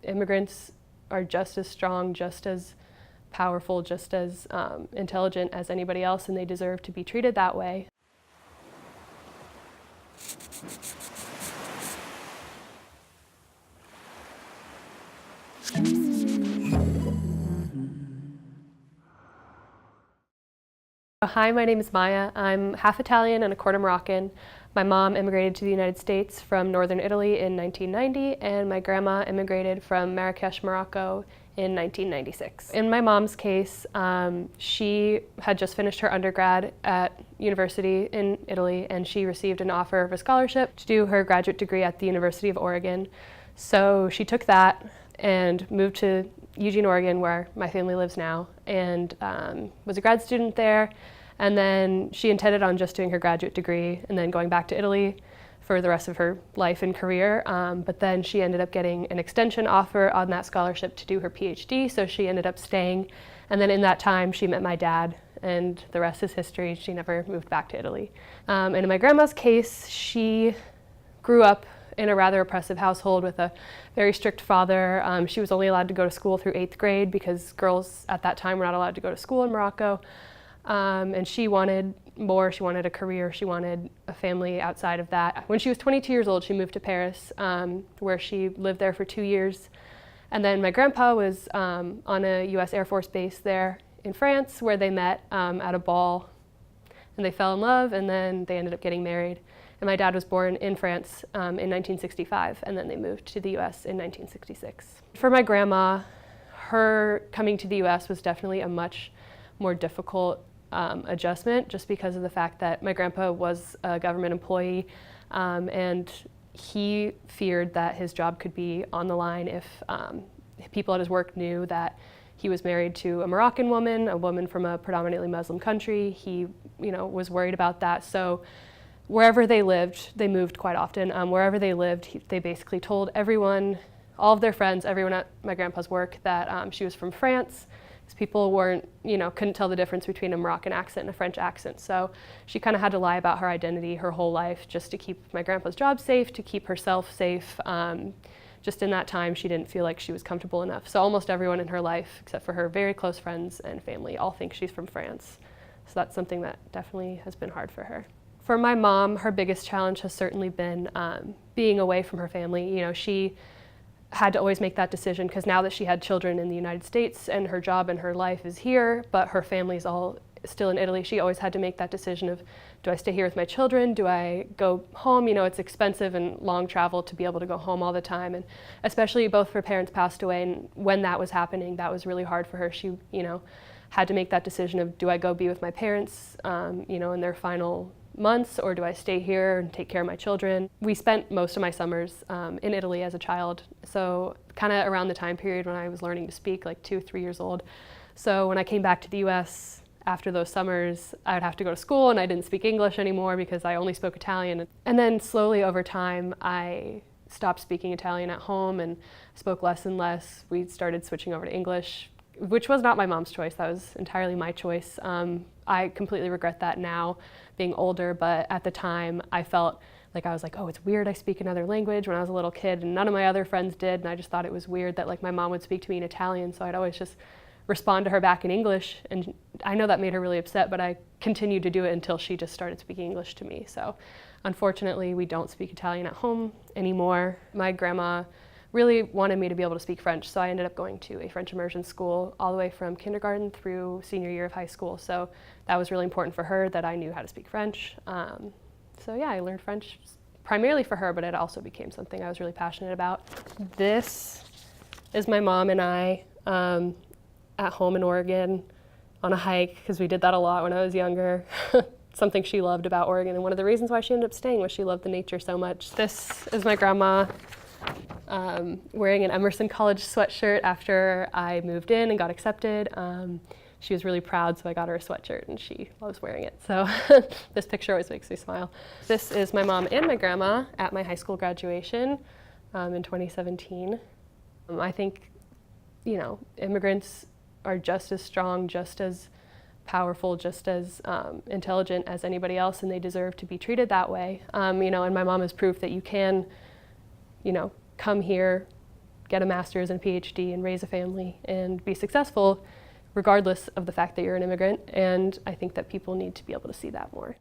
immigrants are just as strong, just as powerful, just as intelligent as anybody else, and they deserve to be treated that way. Hi, my name is Maya. I'm half Italian and a quarter Moroccan. My mom immigrated to the United States from northern Italy in 1990, and my grandma immigrated from Marrakesh, Morocco in 1996. In my mom's case, she had just finished her undergrad at university in Italy, and she received an offer of a scholarship to do her graduate degree at the University of Oregon. So she took that and moved to Eugene, Oregon, where my family lives now, and was a grad student there. And then she intended on just doing her graduate degree and then going back to Italy for the rest of her life and career. But then she ended up getting an extension offer on that scholarship to do her PhD, so she ended up staying. And then in that time, she met my dad, and the rest is history. She never moved back to Italy. And in my grandma's case, she grew up in a rather oppressive household with a very strict father. She was only allowed to go to school through 8th grade because girls at that time were not allowed to go to school in Morocco. And she wanted more. She wanted a career. She wanted a family outside of that. When she was 22 years old, she moved to Paris, where she lived there for 2 years. And then my grandpa was on a US Air Force base there in France, where they met at a ball, and they fell in love, and then they ended up getting married. And my dad was born in France in 1965, and then they moved to the US in 1966. For my grandma, her coming to the US was definitely a much more difficult adjustment, just because of the fact that my grandpa was a government employee, and he feared that his job could be on the line if people at his work knew that he was married to a Moroccan woman, a woman from a predominantly Muslim country. He, was worried about that. So wherever they lived, they moved quite often. Wherever they lived, they basically told everyone, all of their friends, everyone at my grandpa's work, that she was from France. Because people weren't, couldn't tell the difference between a Moroccan accent and a French accent. So she kind of had to lie about her identity her whole life just to keep my grandpa's job safe, to keep herself safe. Just in that time, she didn't feel like she was comfortable enough. So almost everyone in her life, except for her very close friends and family, all think she's from France. So that's something that definitely has been hard for her. For my mom, her biggest challenge has certainly been being away from her family. She had to always make that decision, because now that she had children in the United States and her job and her life is here, but her family's all still in Italy, she always had to make that decision of, do I stay here with my children? Do I go home? It's expensive and long travel to be able to go home all the time. And especially both her parents passed away, and when that was happening, that was really hard for her. She, had to make that decision of, do I go be with my parents, in their final months, or do I stay here and take care of my children? We spent most of my summers in Italy as a child, so kind of around the time period when I was learning to speak, like 2 or 3 years old. So when I came back to the US after those summers, I would have to go to school, and I didn't speak English anymore because I only spoke Italian. And then slowly over time, I stopped speaking Italian at home and spoke less and less. We started switching over to English, which was not my mom's choice. That was entirely my choice. I completely regret that now, being older, but at the time I felt like I was like, oh, it's weird I speak another language when I was a little kid, and none of my other friends did, and I just thought it was weird that my mom would speak to me in Italian, so I'd always just respond to her back in English, and I know that made her really upset, but I continued to do it until she just started speaking English to me. So unfortunately, we don't speak Italian at home anymore. My grandma really wanted me to be able to speak French, so I ended up going to a French immersion school all the way from kindergarten through senior year of high school. So that was really important for her, that I knew how to speak French. So yeah, I learned French primarily for her, but it also became something I was really passionate about. This is my mom and I at home in Oregon on a hike, because we did that a lot when I was younger. Something she loved about Oregon, and one of the reasons why she ended up staying was she loved the nature so much. This is my grandma wearing an Emerson College sweatshirt after I moved in and got accepted. She was really proud, so I got her a sweatshirt, and she loves wearing it. So this picture always makes me smile. This is my mom and my grandma at my high school graduation in 2017. I think, immigrants are just as strong, just as powerful, just as intelligent as anybody else, and they deserve to be treated that way. And my mom is proof that you can, come here, get a master's and PhD and raise a family and be successful regardless of the fact that you're an immigrant. And I think that people need to be able to see that more.